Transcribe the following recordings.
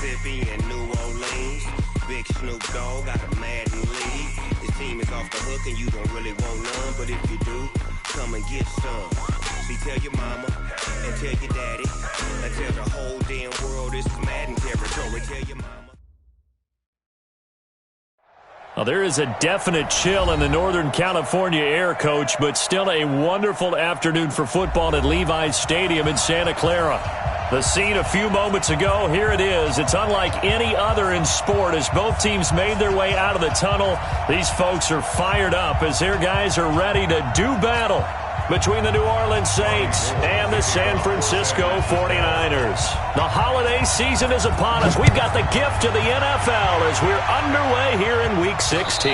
Mississippi and New Orleans. Big Snoop Dogg got a Madden league. This team is off the hook and you don't really want none, but if you do, come and get some. See, tell your mama and tell your daddy and tell the whole damn world this is Madden territory. Tell your mama. Well, there is a definite chill in the Northern California air, Coach, but still a wonderful afternoon for football at Levi's Stadium in Santa Clara. The scene a few moments ago, here it is. It's unlike any other in sport as both teams made their way out of the tunnel. These folks are fired up as their guys are ready to do battle between the New Orleans Saints and the San Francisco 49ers. The holiday season is upon us. We've got the gift of the NFL as we're underway here in Week 16.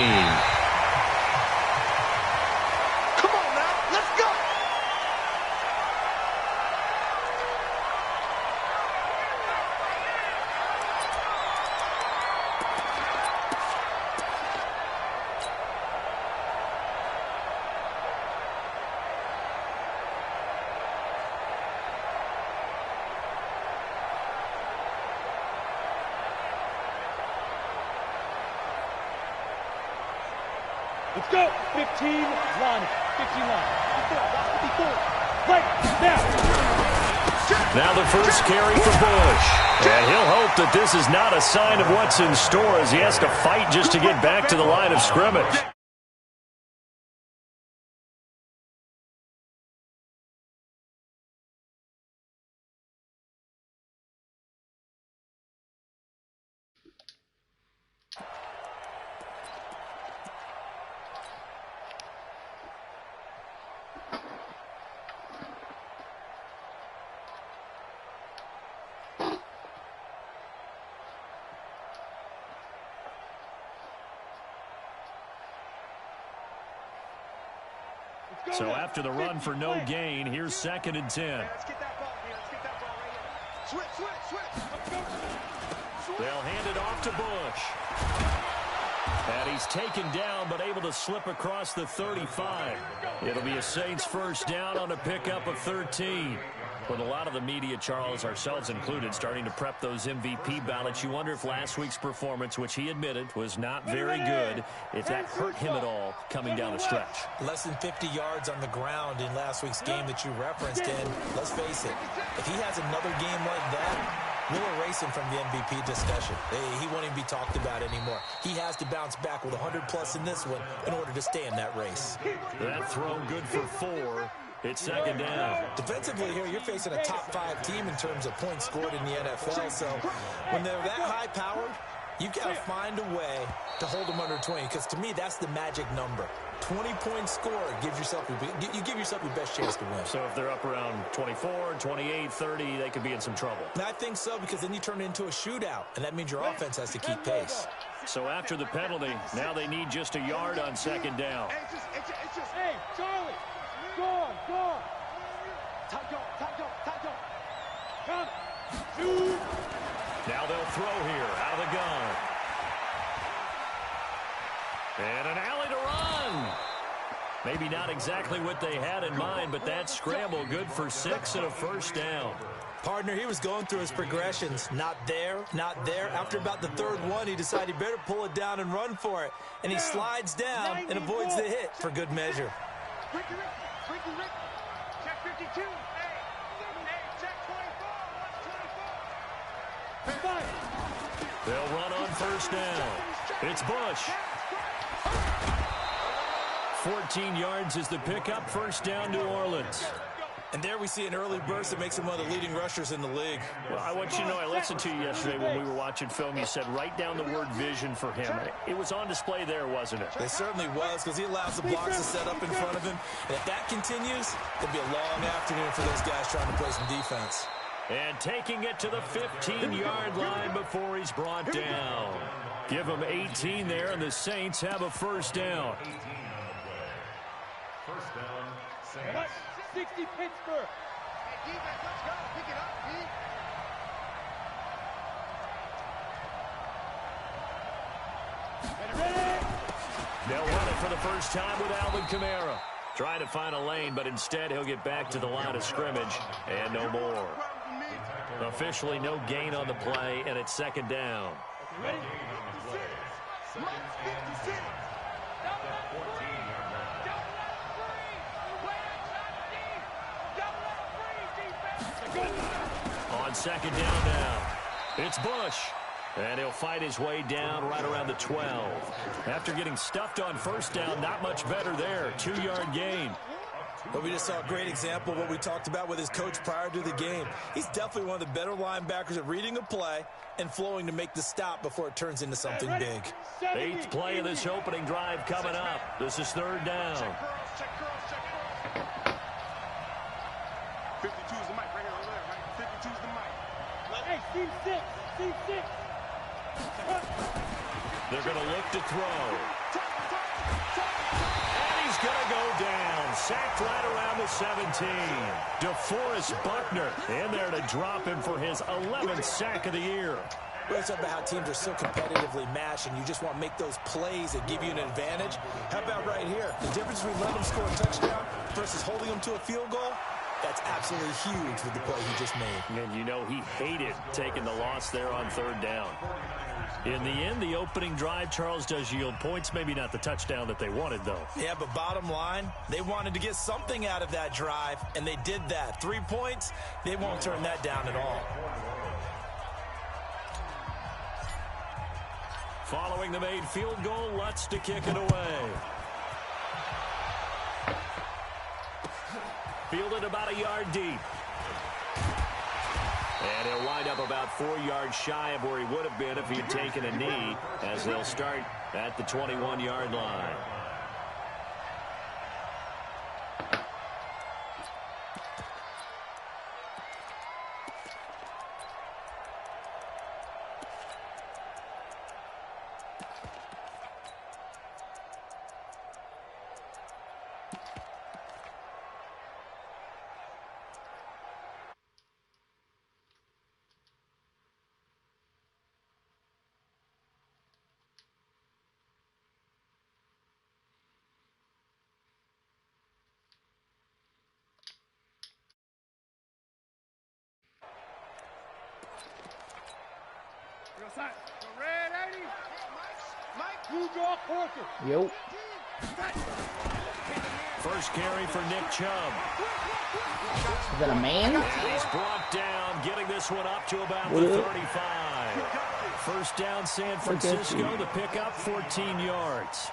Let's go. 15 line. 15 line. Right now. Now the first carry for Bush. And he'll hope that this is not a sign of what's in store as he has to fight just to get back to the line of scrimmage. So after the run for no gain, here's 2nd and 10. Let's get that ball here. Let's get that ball right here. Switch. They'll hand it off to Bush. And he's taken down but able to slip across the 35. It'll be a Saints first down on a pickup of 13. With a lot of the media, Charles, ourselves included, starting to prep those MVP ballots, you wonder if last week's performance, which he admitted was not very good, if that hurt him at all coming down the stretch. Less than 50 yards on the ground in last week's game that you referenced, and let's face it, if he has another game like that, we'll erase him from the MVP discussion. He won't even be talked about anymore. He has to bounce back with 100+ in this one in order to stay in that race. That throw good for 4. It's 2nd down. Defensively here, you're facing a top 5 team in terms of points scored in the NFL. So when they're that high-powered, you've got to find a way to hold them under 20. Because to me, that's the magic number. 20-point score gives yourself you give yourself your best chance to win. So if they're up around 24, 28, 30, they could be in some trouble. And I think so, because then you turn it into a shootout, and that means your offense has to keep pace. So after the penalty, now they need just a yard on 2nd down. Hey, Charlie. Go on. Time go. Come. Shoot. Now they'll throw here out of the gun. And an alley to run. Maybe not exactly what they had in mind, but that scramble good for 6 and a first down. Partner, he was going through his progressions. Not there. After about the 3rd one, he decided he better pull it down and run for it. And he slides down and avoids the hit for good measure. Ricky. Check 52. Hey, check 24. They'll run on first down. It's Bush. 14 yards is the pickup. First down, New Orleans. And there we see an early burst that makes him one of the leading rushers in the league. Well, I want you to know, I listened to you yesterday when we were watching film. You said write down the word vision for him. It was on display there, wasn't it? It certainly was, because he allows the blocks to set up in front of him. And if that continues, it'll be a long afternoon for those guys trying to play some defense. And taking it to the 15-yard line before he's brought down. Give him 18 there, and the Saints have a first down. First down, Saints. 60 Pittsburgh. Hey, defense, let's go. Pick it up, They'll run it for the first time with Alvin Kamara. Trying to find a lane, but instead he'll get back to the line of scrimmage and no more. Officially no gain on the play, and it's second down. Ready? On second down now, it's Bush. And he'll fight his way down right around the 12. After getting stuffed on first down, not much better there. 2-yard gain. But we just saw a great example of what we talked about with his coach prior to the game. He's definitely one of the better linebackers at reading a play and flowing to make the stop before it turns into something big. 8th play of this opening drive coming up. This is third down. 52's the mic right here, over there, right? 52's the mic. Hey, C6. They're going to look to throw. And he's going to go down. Sacked right around the 17. DeForest Buckner in there to drop him for his 11th sack of the year. We're talking about how teams are so competitively matched, and you just want to make those plays that give you an advantage. How about right here? The difference between letting them score a touchdown versus holding them to a field goal, that's absolutely huge with the play he just made. And you know he hated taking the loss there on third down. In the end, the opening drive, Charles, does yield points. Maybe not the touchdown that they wanted, though. Yeah, but bottom line, they wanted to get something out of that drive, and they did that. 3 points, they won't turn that down at all. Following the made field goal, Lutz to kick it away. Fielded about a yard deep. And he'll wind up about 4 yards shy of where he would have been if he had taken a knee, as they'll start at the 21-yard line. Yo. First carry for Nick Chubb. Is that a man? He's brought down, getting this one up to about the 35. First down, San Francisco. The pickup, 14 yards.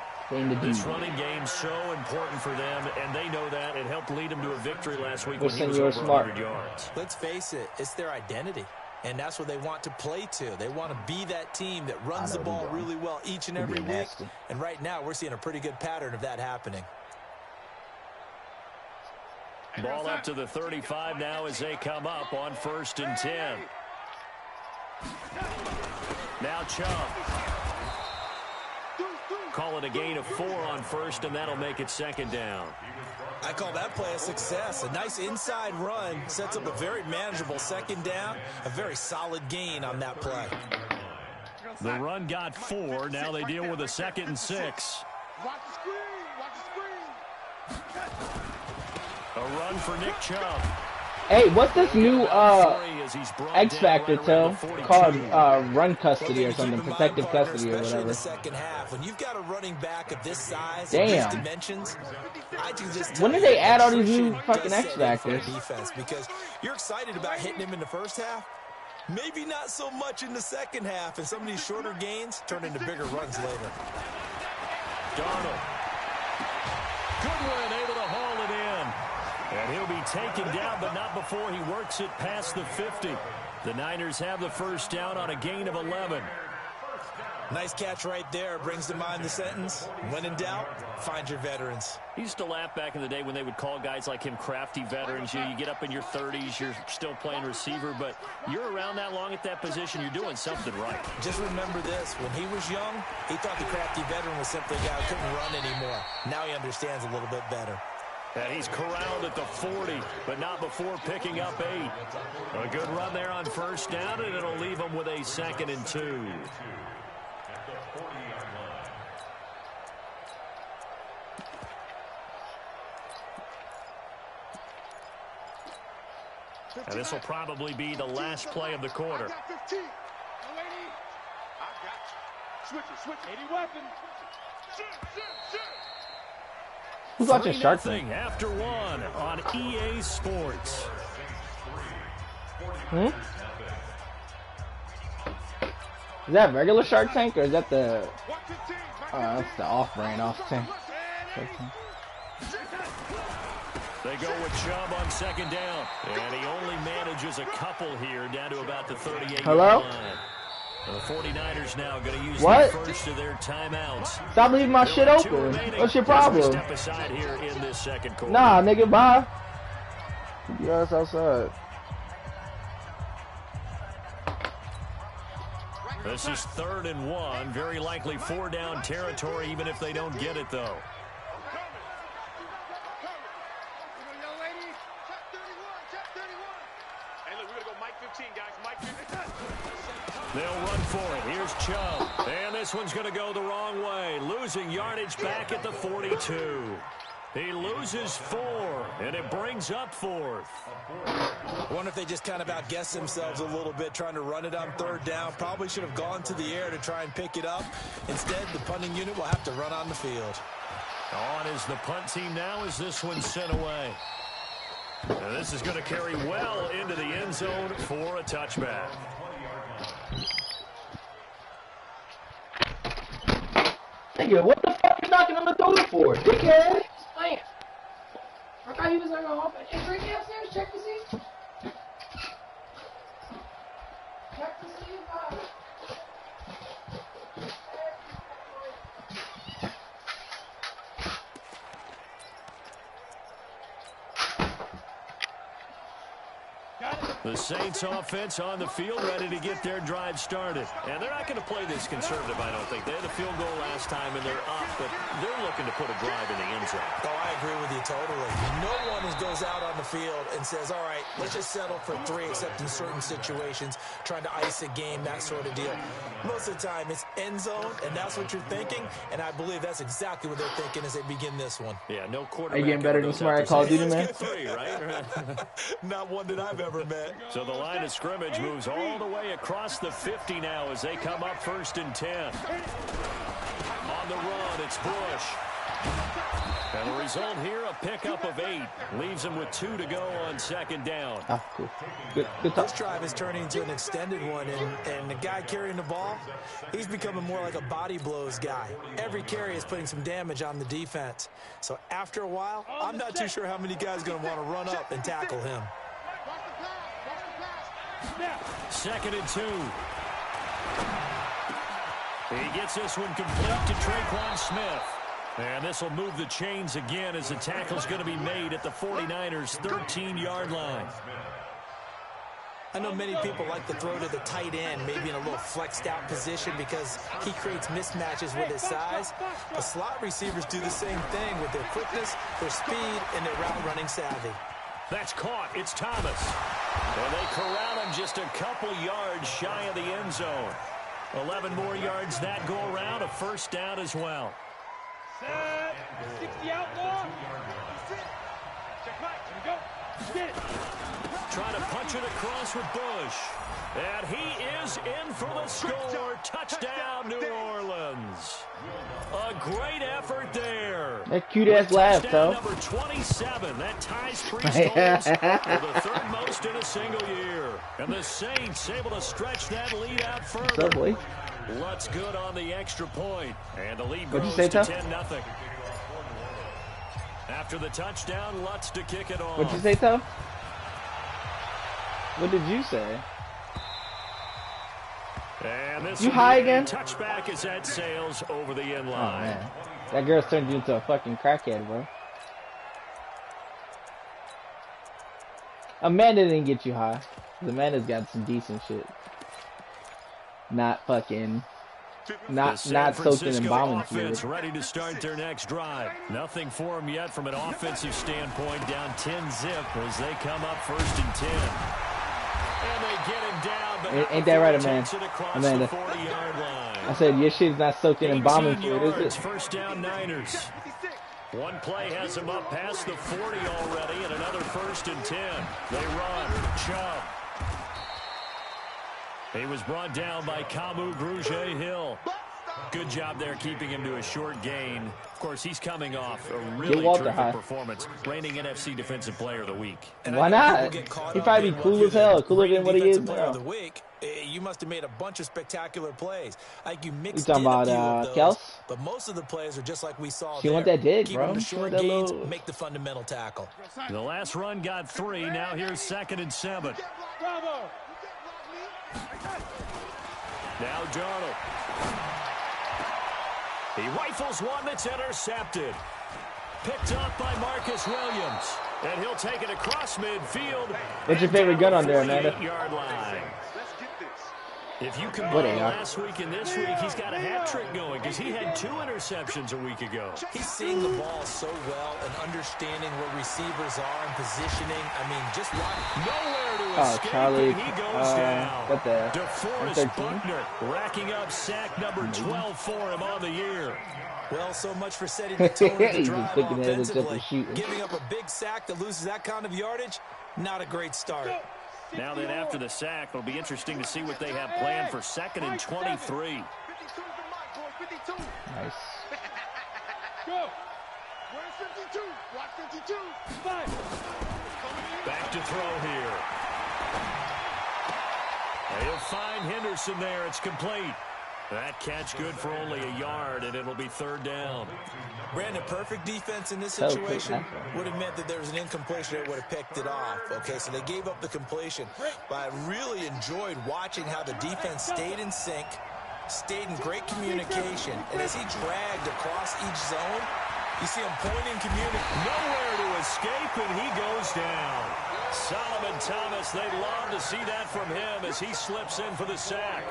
This running game so important for them, and they know that. It helped lead them to a victory last week when he was over 100 yards. Let's face it, it's their identity. And that's what they want to play to. They want to be that team that runs the ball really well each and every week. And right now, we're seeing a pretty good pattern of that happening. Ball up to the 35 now as they come up on 1st and 10. Now Chubb. Call it a gain of 4 on 1st, and that'll make it 2nd down. I call that play a success. A nice inside run sets up a very manageable 2nd down. A very solid gain on that play. The run got 4. Now they deal with a 2nd and 6. Watch the screen. Watch the screen. A run for Nick Chubb. Hey, what's this new X Factor called run custody or something, protective custody or whatever? In the second half, when you've got a running back of this size, damn. these dimensions, I can just when did they add all these new fucking X Factors? Defense, because you're excited about hitting him in the first half, maybe not so much in the second half, and some of these shorter gains turn into bigger runs later. Darnold. Goodwin able to haul it in. And he'll be taken down, but not before he works it past the 50. The Niners have the first down on a gain of 11. Nice catch right there. Brings to mind the sentence, when in doubt, find your veterans. He used to laugh back in the day when they would call guys like him crafty veterans. You get up in your 30s, you're still playing receiver, but you're around that long at that position, you're doing something right. Just remember this. When he was young, he thought the crafty veteran was simply a guy who couldn't run anymore. Now he understands a little bit better. And he's corralled at the 40, but not before picking up 8. A good run there on first down, and it'll leave him with a 2nd and 2. And this will probably be the last play of the quarter. Switch. 80 weapons. Who's watching Shark Tank? After one on EA Sports. Is that regular Shark Tank or is that the? That's the off-brand tank. They go with Chubb on second down, and he only manages a couple here down to about the 38-yard line. The 49ers now going to use the first of their timeouts. Stop leaving my shit open. What's your problem? Step aside here in this second quarter. Nah, nigga, bye. You ass outside. This is 3rd and 1. Very likely 4-down territory, even if they don't get it, though. They'll run for it. Here's Chubb. And this one's going to go the wrong way. Losing yardage back at the 42. He loses 4, and it brings up 4th. I wonder if they just kind of outguessed themselves a little bit trying to run it on 3rd down. Probably should have gone to the air to try and pick it up. Instead, the punting unit will have to run on the field. On is the punt team now as this one's sent away. And this is going to carry well into the end zone for a touchback. Nigga, what the fuck you knocking on the door for, dickhead? Man, I thought he was like, oh, hey, bring me upstairs, check to see. Check to see if The Saints offense on the field, ready to get their drive started. And they're not going to play this conservative, I don't think. They had a field goal last time, and they're up, but they're looking to put a drive in the end zone. Oh, I agree with you totally. No one goes out on the field and says, all right, let's just settle for 3, except in certain situations, trying to ice a game, that sort of deal. Most of the time, it's end zone, and that's what you're thinking, and I believe that's exactly what they're thinking as they begin this one. Yeah, no quarterback. Are you getting better than Smart at Call of Duty, man? 3, right? Not one that I've ever met. So the line of scrimmage moves all the way across the 50 now as they come up 1st and 10. On the run, it's Bush. And the result here, a pickup of 8. Leaves him with 2 to go on 2nd down. Ah, cool. Good this drive is turning into an extended one, and the guy carrying the ball, he's becoming more like a body blows guy. Every carry is putting some damage on the defense. So after a while, I'm not too sure how many guys are going to want to run up and tackle him. 2nd and 2. He gets this one complete to Traquan Smith. And this will move the chains again as the tackle's going to be made at the 49ers' 13-yard line. I know many people like to throw to the tight end, maybe in a little flexed out position because he creates mismatches with his size. The slot receivers do the same thing with their quickness, their speed, and their route running savvy. That's caught. It's Thomas. And they corral him just a couple yards shy of the end zone. 11 more yards that go around, a 1st down as well. Set. 60 outlaw. Check right. Here we go. Get it. Trying to punch it across with Bush. And he is in for the score. Touchdown, New Orleans. A great effort there. That cute-ass laugh, though. Number 27. That ties Priest Holmes for the 3rd most in a single year. And the Saints able to stretch that lead out further. Lutz good on the extra point. And the lead grows to 10-0. After the touchdown, Lutz to kick it off. What'd you say, Tom? What did you say? And this you high again? Touchback is at Sales over the end line. Oh, man. That girl's turned you into a fucking crackhead, bro. Amanda didn't get you high. Amanda's got some decent shit. Not fucking... Not soaking in bombing fluid. Ready to start their next drive. Nothing for them yet from an offensive standpoint. Down 10-zip as they come up 1st and 10. And they get him down, but ain't that right, Amanda? Amanda. 40-yard line. I said your shit's not soaking in bombing fluid, is it? 1st down, Niners. One play has him up past the 40 already, and another 1st and 10. They run. Chubb. He was brought down by Kamu Grugier-Hill. Good job there keeping him to a short gain. Of course, he's coming off a really terrific performance, reigning NFC Defensive Player of the Week. Why not? He'd probably be cool as hell, cooler than what he is now. You must have made a bunch of spectacular plays. Like you mixed in a few of those, Kels? but most of the plays are just like we saw She there. want that dick, Keep bro. them to short that gains, little... make the fundamental tackle. The last run got 3. Now here's 2nd and 7. Now Darnold. He rifles one that's intercepted. Picked up by Marcus Williams. And he'll take it across midfield. What's your favorite gun on there, Amanda? 48-yard line. If you combine last week and this week, he's got a hat trick going because he had 2 interceptions a week ago. He's seeing the ball so well and understanding where receivers are and positioning. I mean, just watch. Nowhere to escape, Charlie, and he goes down. Got the DeForest Buckner racking up sack number 12 for him on the year. Well, so much for setting the tone of the drive offensively. Shooting. Giving up a big sack that loses that kind of yardage, not a great start. Now then, after the sack, it'll be interesting to see what they have planned for 2nd and 23. Nice. Go. Where's 52? Watch 52. 5. Back to throw here. They'll find Henderson there. It's complete. That catch good for only a yard, and it'll be 3rd down. Brandon, perfect defense in this situation would have meant that there was an incompletion that would have picked it off. Okay, so they gave up the completion. But I really enjoyed watching how the defense stayed in sync, stayed in great communication. And as he dragged across each zone, you see him pointing nowhere to escape, and he goes down. Solomon Thomas, they'd love to see that from him as he slips in for the sack.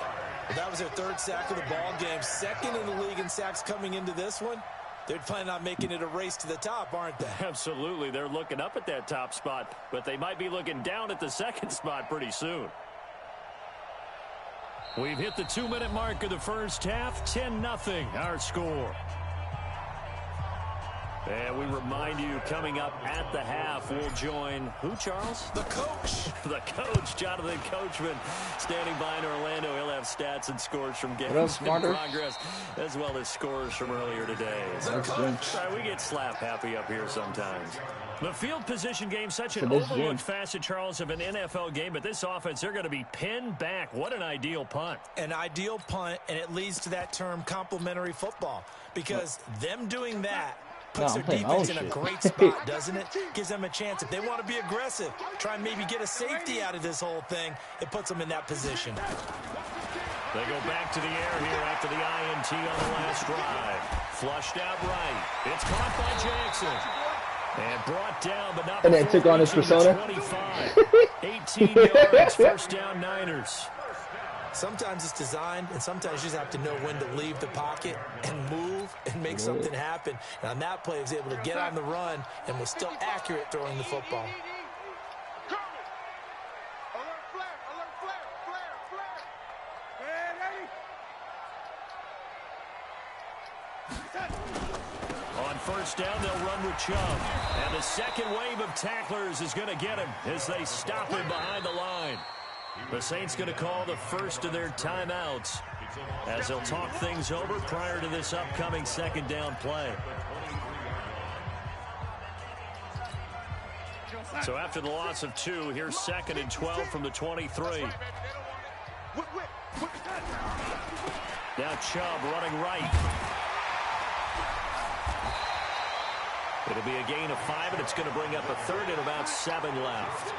Well, that was their 3rd sack of the ball game. 2nd in the league in sacks coming into this one. They're planning on making it a race to the top, aren't they? Absolutely. They're looking up at that top spot, but they might be looking down at the 2nd spot pretty soon. We've hit the 2-minute mark of the first half. 10-0 our score. And we remind you, coming up at the half, we'll join who, Charles? The coach. The coach, Jonathan Coachman, standing by in Orlando. He'll have stats and scores from games in progress, as well as scores from earlier today. We get slap happy up here sometimes. The field position game, such an overlooked facet, Charles, of an NFL game, but this offense, they're going to be pinned back. What an ideal punt. An ideal punt, and it leads to that term complementary football, because them doing that puts their defense in a great spot, doesn't it? Gives them a chance. If they want to be aggressive, try and maybe get a safety out of this whole thing, it puts them in that position. They go back to the air here after the INT on the last drive. Flushed out right. It's caught by Jackson. And brought down, but not. And then took on his persona. 25. 18 yards, 1st down Niners. Sometimes it's designed, and sometimes you just have to know when to leave the pocket and move and make something happen. And on that play, he was able to get on the run and was still accurate throwing the football. On 1st down, they'll run with Chubb. And the second wave of tacklers is going to get him as they stop him behind the line. The Saints going to call the first of their timeouts as they'll talk things over prior to this upcoming 2nd down play. So after the loss of 2, here's 2nd and 12 from the 23. Now Chubb running right. It'll be a gain of 5, and it's going to bring up a 3rd and about 7 left.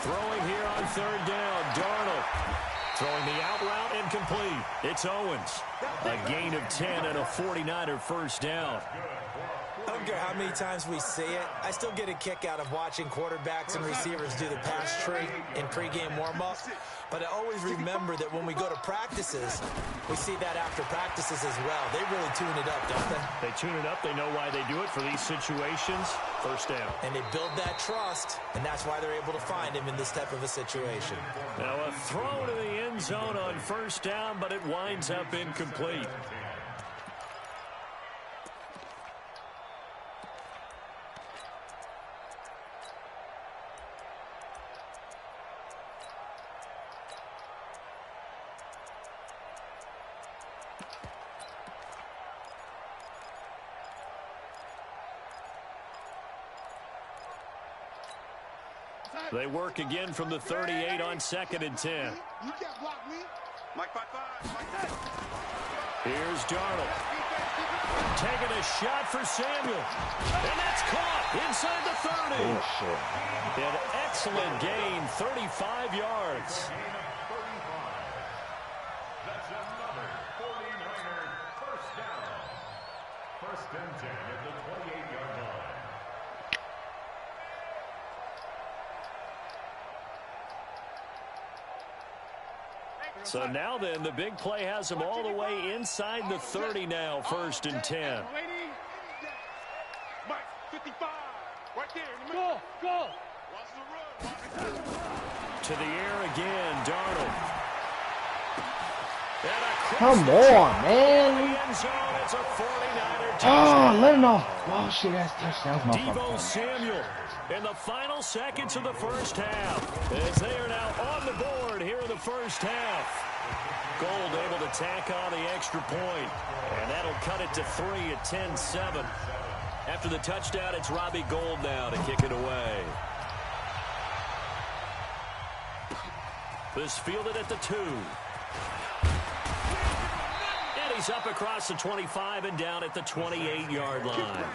Throwing here on 3rd down, Darnold. Throwing the out route, incomplete. It's Owens. A gain of 10 and a 49er 1st down. I don't care how many times we say it, I still get a kick out of watching quarterbacks and receivers do the pass tree in pregame warm-up. But I always remember that when we go to practices, we see that after practices as well. They really tune it up, don't they? They tune it up. They know why they do it for these situations. first down. And they build that trust, and that's why they're able to find him in this type of a situation. Now a throw to the end zone on first down, but it winds up incomplete. They work again from the 38 on 2nd and 10. You can't block me. Mike 5-5. Here's Darnold. Taking a shot for Samuel. And that's caught inside the 30. Oh, shit. An excellent gain, 35 yards. That's another 49er first down. First and 10 at the 28-yard line. So now then, the big play has them all the way inside the 30 now, 1st and 10. Mike 55. Right there in the middle. Go. Watch the run. To the air again, Darnold. Come on, man. It's a 49er touchdown. Oh, let him off. Oh, shit, that's touchdowns, Deebo motherfucker. Samuel in the final seconds of the first half, as they are now on the board here in the first half. Gold able to tack on the extra point, and that'll cut it to 3 at 10-7. After the touchdown, it's Robbie Gould now to kick it away. This fielded at the 2. And he's up across the 25 and down at the 28-yard line.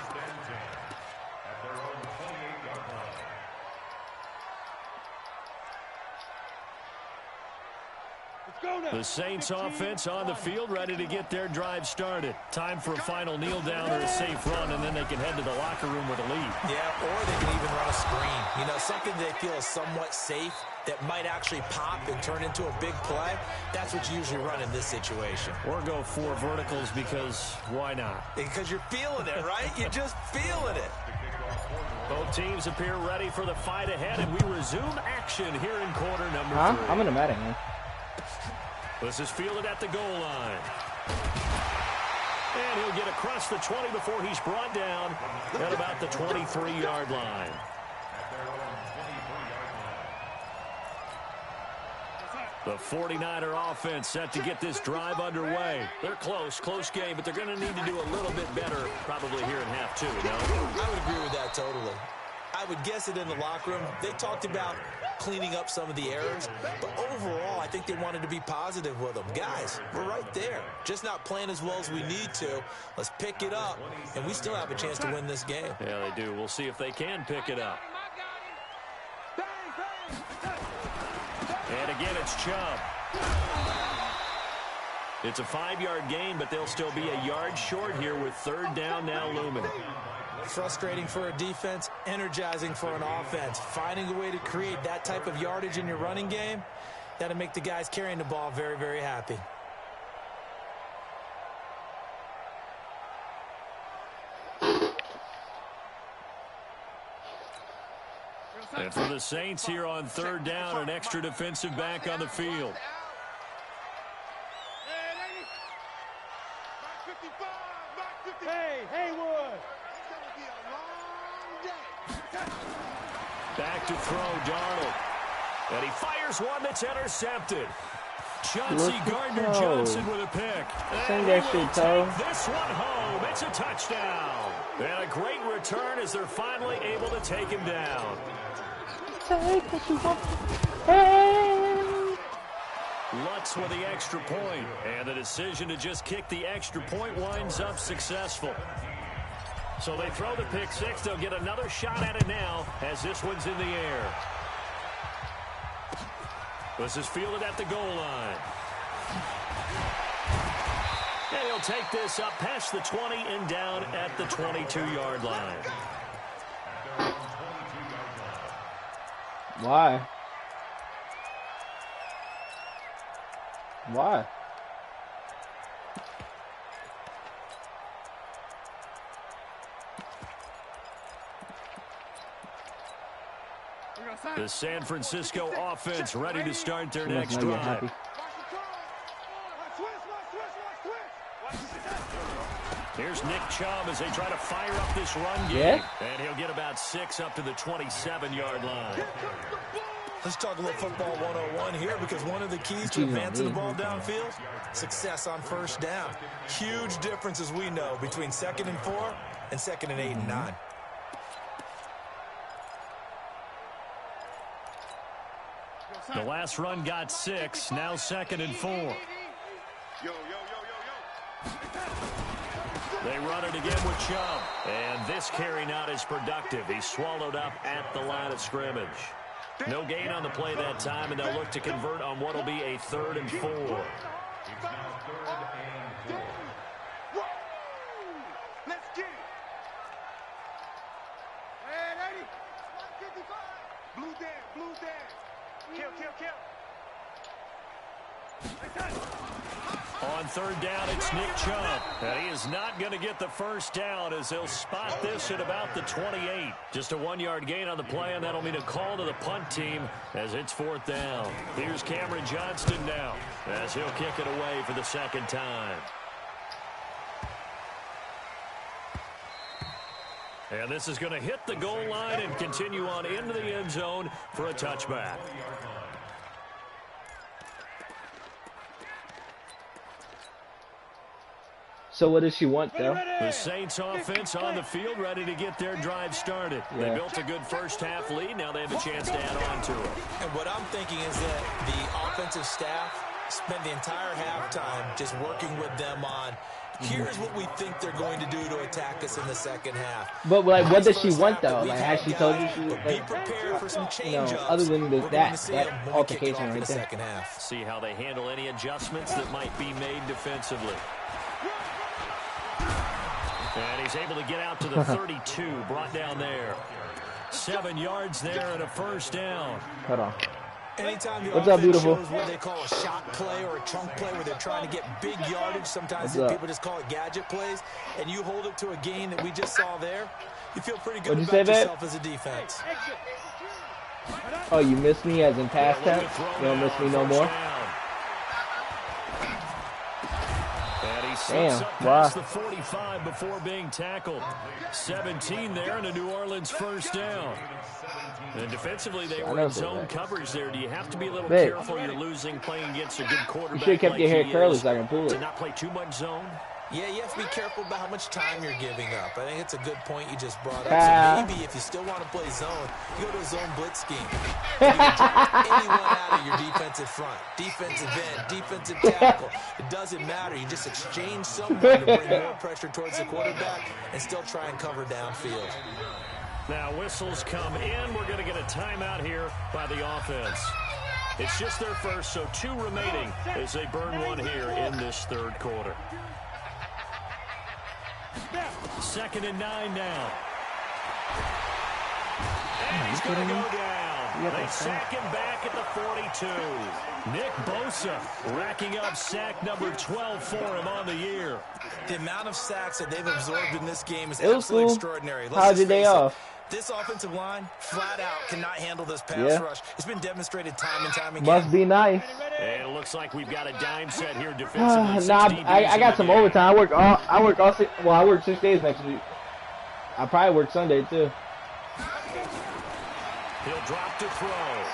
The Saints offense on the field, ready to get their drive started. Time for a final kneel down or a safe run, and then they can head to the locker room with a lead. Yeah, or they can even run a screen. You know, something they feel is somewhat safe that might actually pop and turn into a big play. That's what you usually run in this situation. Or go 4 verticals, because why not? Because you're feeling it, right? You're just feeling it. Both teams appear ready for the fight ahead, and we resume action here in quarter number 3. I'm in a Madden, man. This is fielded at the goal line. And he'll get across the 20 before he's brought down at about the 23-yard line. The 49er offense set to get this drive underway. They're close game, but they're going to need to do a little bit better probably here in half 2, no? I would agree with that totally. I would guess it in the locker room. They talked about cleaning up some of the errors, but overall, I think they wanted to be positive with them. Guys, we're right there. Just not playing as well as we need to. Let's pick it up, and we still have a chance to win this game. Yeah, they do. We'll see if they can pick it up. And again, it's Chubb. It's a 5-yard gain, but they'll still be a yard short here with 3rd down now looming. Frustrating for a defense, energizing for an offense. Finding a way to create that type of yardage in your running game, that'll make the guys carrying the ball very, very happy. And for the Saints here on 3rd down, an extra defensive back on the field. Hey, Haywood. Back to throw, Darnold. And he fires one that's intercepted. Chauncey Gardner-Johnson with a pick. Send that shit, Toe. This one home. It's a touchdown. And a great return as they're finally able to take him down. Lutz with the extra point. And the decision to just kick the extra point winds up successful. So they throw the pick 6. They'll get another shot at it now as this one's in the air. This is fielded at the goal line. And he'll take this up past the 20 and down at the 22-yard line. Why? Why? The San Francisco offense ready to start their next drive. Here's Nick Chubb as they try to fire up this run game. And he'll get about 6 up to the 27-yard line. Let's talk a little football 101 here, because one of the keys to advancing the ball downfield, success on first down. Huge difference, as we know, between 2nd and 4 and 2nd and 8 and 9. The last run got 6, now 2nd and 4. They run it again with Chubb. And this carry not as productive. He's swallowed up at the line of scrimmage. No gain on the play that time, and they'll look to convert on what will be a 3rd and 4. It's now 3rd and 4. Let's get it. Hey, 155. Blue down. Kill. On 3rd down, it's Nick Chubb. And he is not going to get the first down as they'll spot this at about the 28. Just a 1-yard gain on the play, and that'll mean a call to the punt team as it's 4th down. Here's Cameron Johnston now as he'll kick it away for the 2nd time. And this is going to hit the goal line and continue on into the end zone for a touchback. So what does she want, though? The Saints offense on the field, ready to get their drive started. They built a good first half lead. Now they have a chance to add on to it. And what I'm thinking is that the offensive staff spent the entire halftime just working with them on, here's what we think they're going to do to attack us in the 2nd half. But like, what does she want, though? Like, has she told you she, be like, prepared for some change-ups. other than that altercation right there. Second half. See how they handle any adjustments that might be made defensively. And he's able to get out to the 32, brought down there. 7 yards there and a first down. Hold on. Anytime the What's up, beautiful? shows what they call a shot play or a chunk play where they're trying to get big yardage, sometimes people just call it gadget plays, and you hold it to a gain that we just saw there, you feel pretty good about yourself as a defense. Oh, you missed me as in past tense? You don't miss me no more? Damn, wow. The 45 before being tackled. 17 there and a New Orleans first down. And defensively, they were in zone coverage there. Do you have to be a little careful? You're losing playing against a good quarterback. You should have kept your hair curly so I can pull it. To not play too much zone. Yeah, you have to be careful about how much time you're giving up. I think it's a good point you just brought up. So maybe if you still want to play zone, you go to a zone blitz scheme. You can drop anyone out of your defensive front, defensive end, defensive tackle. It doesn't matter. You just exchange someone to bring more pressure towards the quarterback and still try and cover downfield. Now whistles come in. We're going to get a timeout here by the offense. It's just their first, so 2 remaining as they burn 1 here in this 3rd quarter. 2nd and 9 now. And he's going to go down. They sack him back at the 42. Nick Bosa racking up sack number 12 for him on the year. The amount of sacks that they've absorbed in this game is absolutely extraordinary. How did they off? This offensive line, flat out, cannot handle this pass rush. It's been demonstrated time and time again. Must be nice. And it looks like we've got a dime set here defensively. I got some overtime. I work 6 days next week. I probably work Sunday too. He'll drop to throw.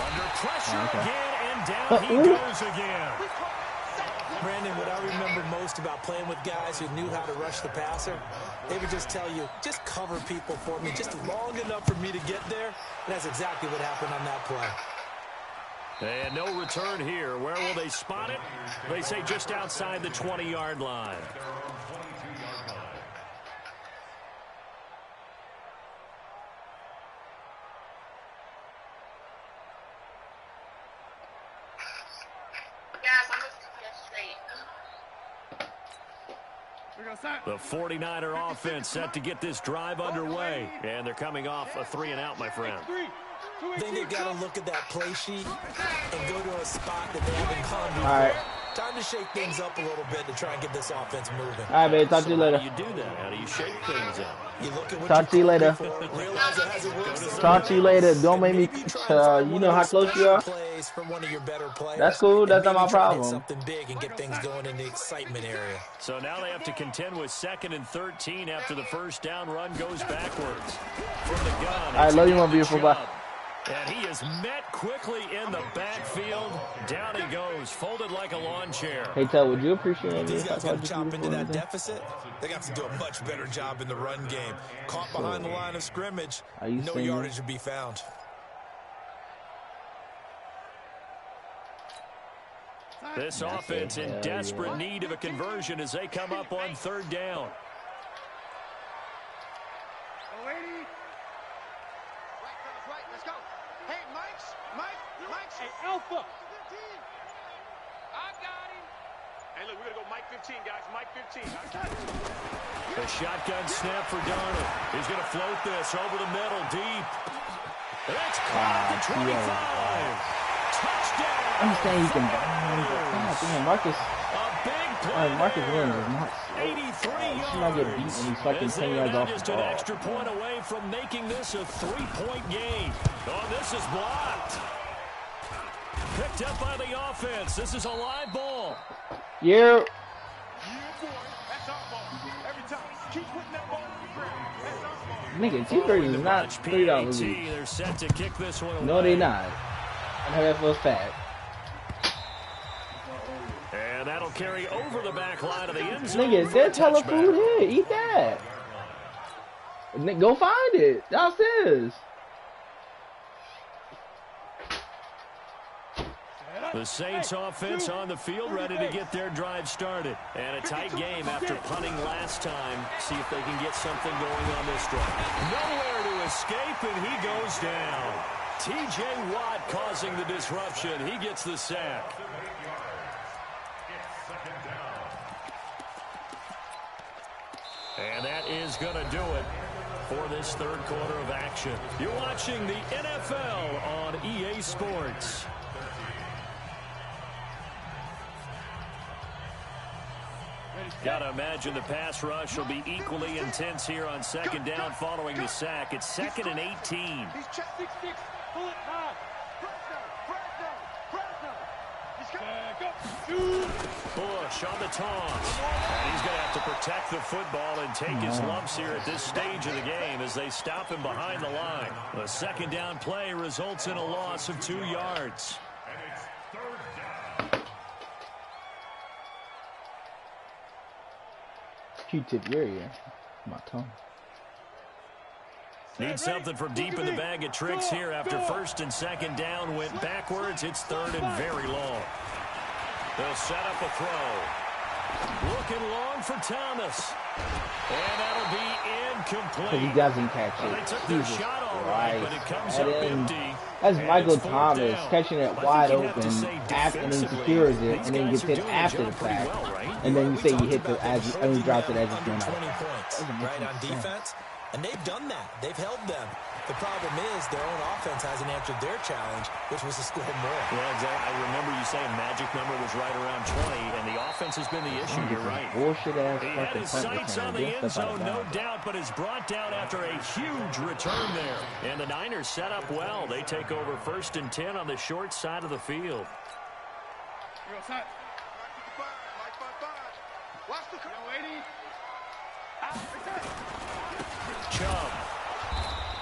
Under pressure again, and down he goes again. Brandon, what I remember most about playing with guys who knew how to rush the passer, they would just tell you, just cover people for me, just long enough for me to get there. And that's exactly what happened on that play. And no return here. Where will they spot it? They say just outside the 20-yard line. The 49er offense set to get this drive underway. And they're coming off a 3-and-out, my friend. I think they've got to look at that play sheet and go to a spot that they haven't gone before. All right. Time to shake things up a little bit to try and get this offense moving. All right, man. Talk to you later. How do you do that? How do you shake things up? You look at what Talk to you later. Realize it hasn't worked. Talk to you later. Don't make me. You know how close you are. Plays from one of your better players. That's cool. That's not my problem. Something big and get things going in the excitement area. So now they have to contend with 2nd and 13 after the first down run goes backwards. From the gun. I love you, my beautiful boy. And he is met quickly in the backfield. Down he goes, folded like a lawn chair. Hey, Tel, would you appreciate it? These guys got to chop into that deficit. They got to do a much better job in the run game. Caught behind the line of scrimmage, no yardage to be found. This offense in desperate need of a conversion as they come up on 3rd down. Let's go. Hey, Mike's. Hey, Alpha. I got him. Hey, look, we're going to go Mike 15, guys. Mike 15. The shotgun snap for Darnold. He's going to float this over the middle, deep. That's caught at the 25. Touchdown. I'm saying he can Marcus. A big play. Marcus Williams is not 83 yards. He not get beat and he's fucking 10 yards off just the an ball. extra point away from making this a 3-point game. Oh, this is blocked. Picked up by the offense. This is a live ball. Yeah. That's our ball. Every time. Keep putting that ball on the ground. That's our ball. Nigga, $2.30 is not $3 each. They're set to kick this one away. No, they not. I know that for a fact. And that'll carry over the back line of the end zone. Nigga, there's hella food here. Eat that. Go find it. Downstairs. The Saints offense on the field ready to get their drive started. And a tight game after punting last time. See if they can get something going on this drive. Nowhere to escape, and he goes down. T.J. Watt causing the disruption. He gets the sack. And that is going to do it for this 3rd quarter of action. You're watching the NFL on EA Sports. Got to imagine the pass rush will be equally intense here on 2nd down following the sack. It's 2nd and 18. He's check 6-6. Pull it high. Bush on the taunt. And he's going to have to protect the football and take his lumps here at this stage of the game as they stop him behind the line. The 2nd down play results in a loss of 2 yards. And it's 3rd down. Q-tip your ear. My tongue. Need something from deep in the bag of tricks here after 1st and 2nd down went backwards. It's 3rd and very long. They'll set up a throw. Looking long for Thomas. And that'll be incomplete. Because he doesn't catch it. They took their shot all right, but it comes up empty. That's Michael Thomas catching it wide open after and then secures it and then gets hit after the fact. And then you say he hit the as he drops it as he's going out. 20 points right on defense. And they've done that. They've held them. The problem is their own offense hasn't answered their challenge, which was to score more. Yeah, exactly. I remember you saying magic number was right around 20, and the offense has been the issue. You're right. Bullshit ass He had his sights on the end zone, no doubt. doubt, but is brought down after a huge return there. And the Niners set up well. They take over 1st and 10 on the short side of the field. Chubb.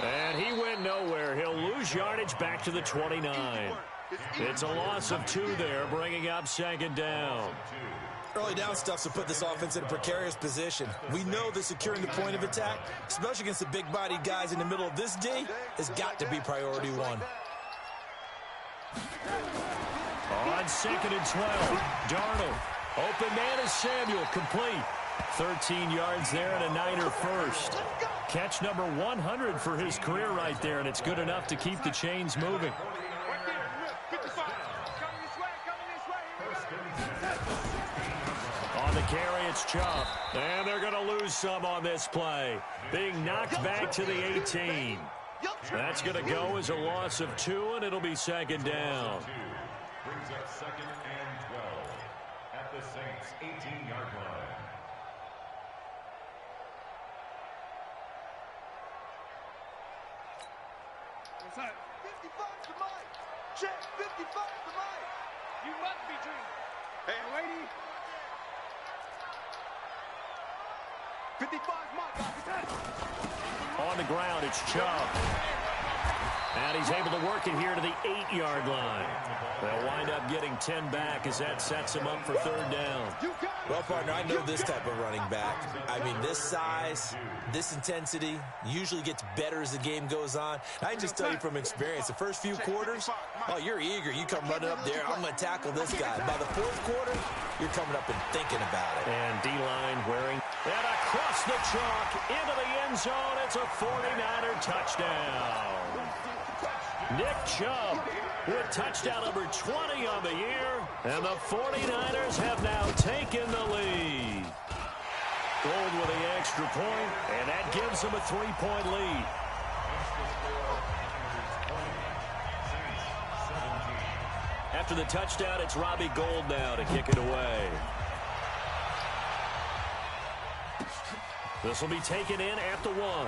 And he went nowhere. He'll lose yardage back to the 29. It's a loss of 2 there, bringing up 2nd down. Early down stuffs will put this offense in a precarious position. We know that securing the point of attack, especially against the big-bodied guys in the middle of this D, has got to be priority 1. On 2nd and 12, Darnold. Open man is Samuel, complete. 13 yards there and a Niner first. Catch number 100 for his career right there, and it's good enough to keep the chains moving. On the carry, it's Chubb. And they're going to lose some on this play. Being knocked back to the 18. That's going to go as a loss of 2, and it'll be 2nd down. Brings up 2nd and 12 at the Saints' 18-yard line. 55 to Mike. Check. 55 to Mike. You must be dreaming. Hey, lady. 55 Mike. On the ground, it's Chubb. And he's able to work it here to the 8-yard line. They'll wind up getting 10 back as that sets him up for third down. Well, partner, I know this type of running back. I mean, this size, this intensity usually gets better as the game goes on. I can just tell you from experience, the first few quarters, oh, you're eager. You come running up there, I'm going to tackle this guy. By the fourth quarter, you're coming up and thinking about it. And D-line wearing. And across the chalk, into the end zone, it's a 49er touchdown. Nick Chubb with touchdown number 20 on the year, and the 49ers have now taken the lead. Gold with the extra point, and that gives them a 3-point lead. After the touchdown, it's Robbie Gould now to kick it away. This will be taken in at the 1.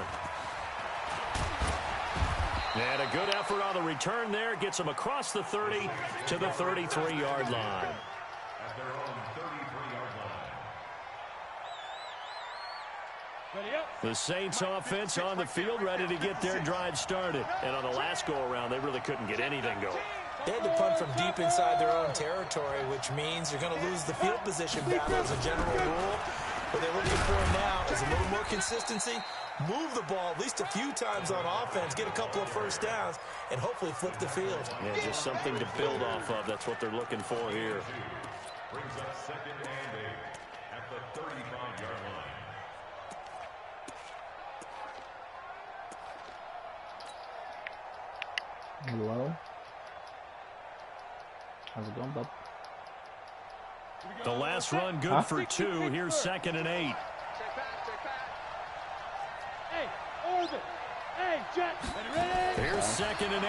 And a good effort on the return there. Gets him across the 30 to the 33-yard line. At their own 33-yard line. The Saints offense on the field, ready to get their drive started. And on the last go-around, they really couldn't get anything going. They had to punt from deep inside their own territory, which means you're going to lose the field position battle as a general rule. What they're looking for now is a little more consistency. Move the ball at least a few times on offense, get a couple of first downs, and hopefully flip the field. Yeah, just something to build off of. That's what they're looking for here. Brings up second and 8 at the 35-yard line. Hello? How's it going, bud? The last run good for 2. Here's second and 8. Hey, Orbit. Hey, Jack. Ready? Here's second and 8.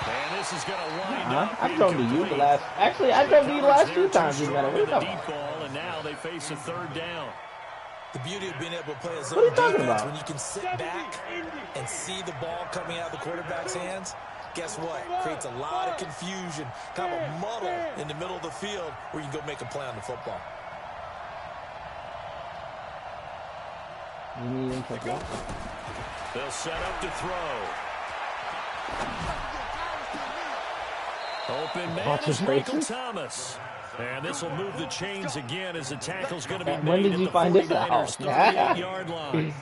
And this is going to wind up. I've thrown to you the last. Actually, I've thrown to you the last 2 times. You better the deep ball, and now they face a third down. The beauty of being able to play a zone defense when you can sit back and see the ball coming out of the quarterback's hands. Guess what? Creates a lot of confusion, kind of a muddle in the middle of the field where you can go make a play on the football. You need him to block. They'll set up to throw. Open man is Michael Thomas. And this will move the chains again as the tackle's going to be made at the 49ers 38-yard line.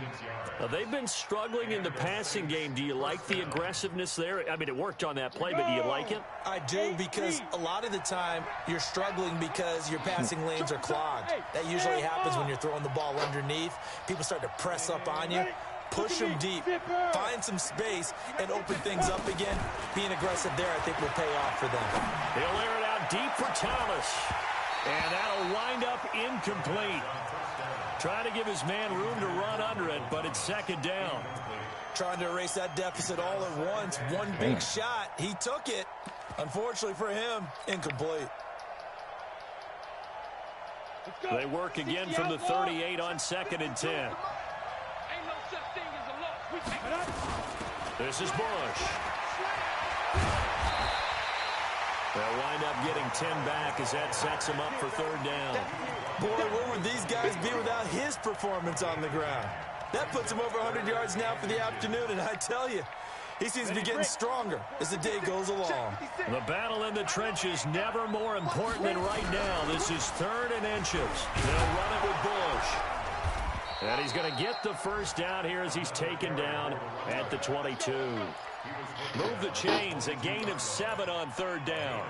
Now, they've been struggling in the passing game. Do you like the aggressiveness there? I mean, it worked on that play, but do you like it? I do, because a lot of the time you're struggling because your passing lanes are clogged. That usually happens when you're throwing the ball underneath. People start to press up on you. Push them deep, find some space, and open things up again. Being aggressive there, I think, will pay off for them. They'll air it out deep for Thomas. And that'll wind up incomplete. Trying to give his man room to run under it, but it's second down. Trying to erase that deficit all at once. One big shot. He took it. Unfortunately for him, incomplete. They work again from the 38 on second and 10. This is Bush. They'll wind up getting 10 back as that sets them up for third down. Boy, where would these guys be without his performance on the ground? That puts him over 100 yards now for the afternoon, and I tell you, he seems to be getting stronger as the day goes along. The battle in the trenches never more important than right now. This is third and inches. They'll run it with Bush. And he's going to get the first down here as he's taken down at the 22. Move the chains, a gain of 7 on third down.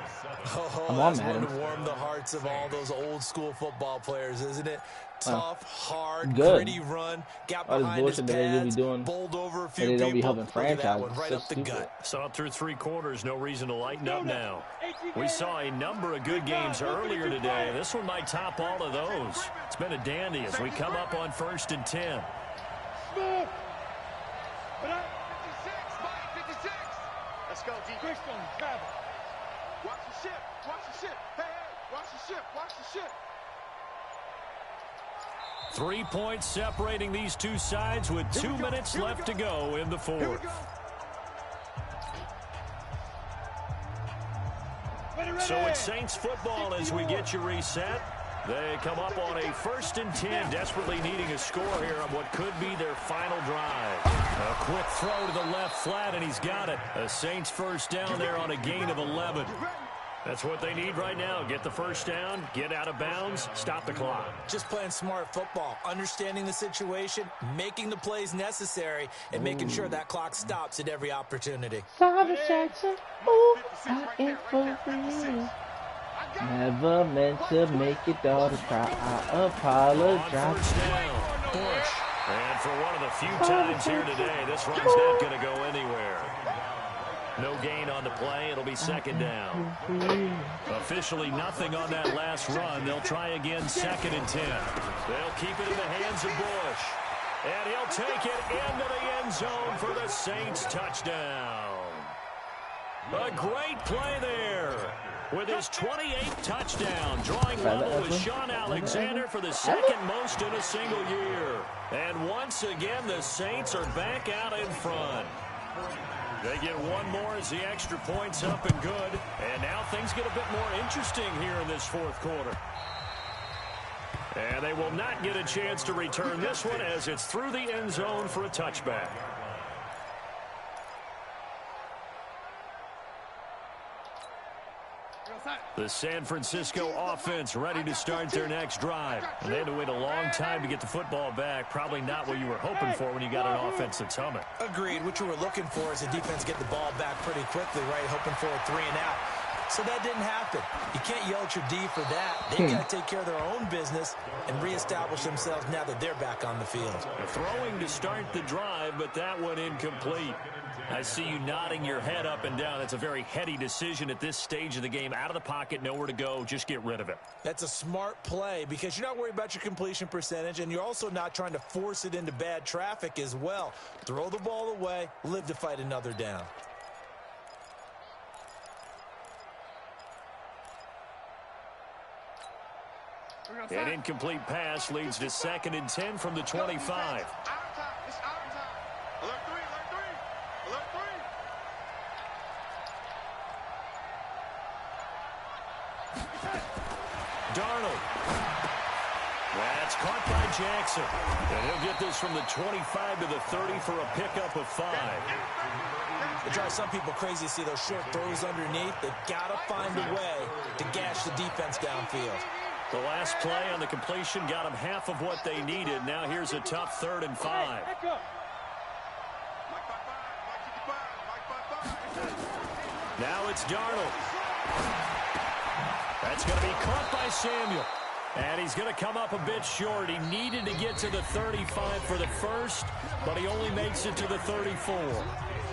Oh, that's one to warm the hearts of all those old school football players, isn't it? Tough, hard, gritty run, got behind his pads, bowled over a few people. Don't be helping franchise. Right up the gut. Saw it through 3 quarters, no reason to lighten up now. We saw a number of good games earlier today. This one might top all of those. It's been a dandy as we come up on 1st and 10. Let's go, D. Quick on travel. Watch the ship. Watch the ship. Hey, hey. Watch the ship. Watch the ship. 3 points separating these two sides with 2 minutes left to go in the fourth. So it's Saints football as we get you reset. They come up on a 1st and 10, desperately needing a score here on what could be their final drive. A quick throw to the left flat, and he's got it. A Saints first down there on a gain of 11. That's what they need right now. Get the first down, get out of bounds, stop the clock. Just playing smart football, understanding the situation, making the plays necessary, and making sure that clock stops at every opportunity. Simon Jackson, ooh, I ain't for real. Never meant to make your daughter cry. I apologize. On first down, Bush. And for one of the few times here today, this run's not going to go anywhere. No gain on the play. It'll be 2nd down. Officially nothing on that last run. They'll try again 2nd and 10. They'll keep it in the hands of Bush. And he'll take it into the end zone for the Saints touchdown. A great play there. With his 28th touchdown, drawing level with Sean Alexander for the 2nd most in a single year. And once again, the Saints are back out in front. They get one more as the extra point's up and good. And now things get a bit more interesting here in this fourth quarter. And they will not get a chance to return this one as it's through the end zone for a touchback. The San Francisco offense ready to start their next drive. And they had to wait a long time to get the football back. Probably not what you were hoping for when you got an offense that's humming. Agreed. What you were looking for is the defense get the ball back pretty quickly, right? Hoping for a 3 and out. So that didn't happen. You can't yell at your D for that. They've got to take care of their own business and reestablish themselves now that they're back on the field. Throwing to start the drive, but that one incomplete. I see you nodding your head up and down. That's a very heady decision at this stage of the game. Out of the pocket, nowhere to go. Just get rid of it. That's a smart play because you're not worried about your completion percentage, and you're also not trying to force it into bad traffic as well. Throw the ball away, live to fight another down. An incomplete pass leads to 2nd and 10 from the 25. Darnold. That's caught by Jackson. And he'll get this from the 25 to the 30 for a pickup of 5. It drives some people crazy to see those short throws underneath. They've got to find a way to gash the defense downfield. The last play on the completion got them half of what they needed. Now here's a tough 3rd and 5. Now it's Darnold. That's going to be caught by Samuel. And he's going to come up a bit short. He needed to get to the 35 for the first, but he only makes it to the 34.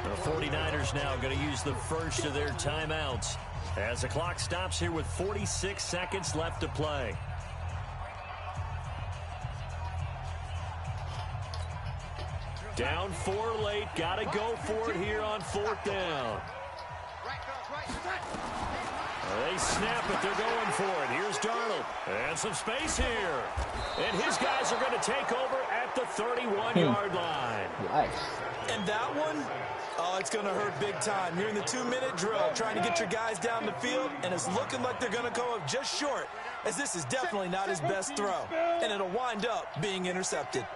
The 49ers now going to use the first of their timeouts as the clock stops here with 46 seconds left to play. Down 4 late. Got to go for it here on 4th down. They snap it. They're going for it. Here's Darnold. And some space here. And his guys are going to take over at the 31-yard line. Nice. And that one, oh, it's going to hurt big time. You're in the 2-minute drill trying to get your guys down the field, and it's looking like they're going to go up just short, as this is definitely not his best throw. And it'll wind up being intercepted.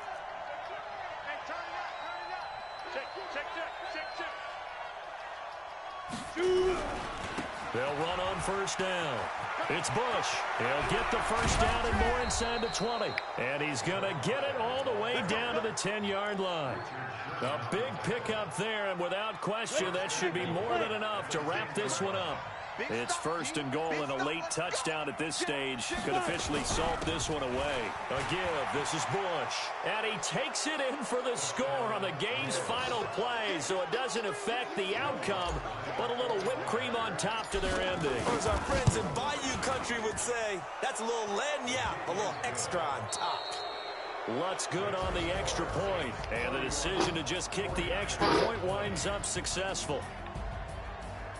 They'll run on first down. It's Bush. He'll get the first down and more inside the 20. And he's going to get it all the way down to the 10-yard line. A big pickup there, and without question, that should be more than enough to wrap this one up. It's 1st and goal, and a late touchdown at this stage could officially salt this one away. A give. This is Bush. And he takes it in for the score on the game's final play, so it doesn't affect the outcome, but a little whipped cream on top to their ending. Or as our friends in Bayou Country would say, that's a little lagniappe, a little extra on top. Lutz good on the extra point, and the decision to just kick the extra point winds up successful.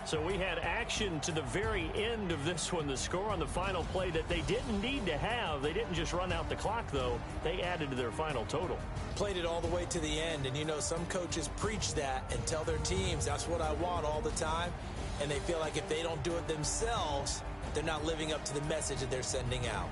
So we had action to the very end of this one. The score on the final play that they didn't need to have. They didn't just run out the clock, though. They added to their final total. Played it all the way to the end. And, you know, some coaches preach that and tell their teams, that's what I want all the time. And they feel like if they don't do it themselves, they're not living up to the message that they're sending out.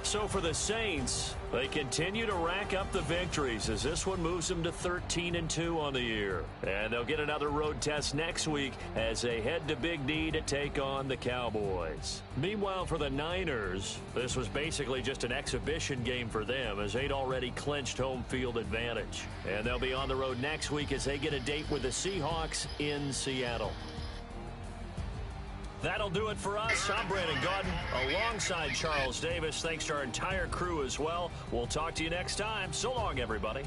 So for the Saints, they continue to rack up the victories as this one moves them to 13-2 on the year. And they'll get another road test next week as they head to Big D to take on the Cowboys. Meanwhile, for the Niners, this was basically just an exhibition game for them as they'd already clinched home field advantage. And they'll be on the road next week as they get a date with the Seahawks in Seattle. That'll do it for us. I'm Brandon Gaudin alongside Charles Davis. Thanks to our entire crew as well. We'll talk to you next time. So long, everybody.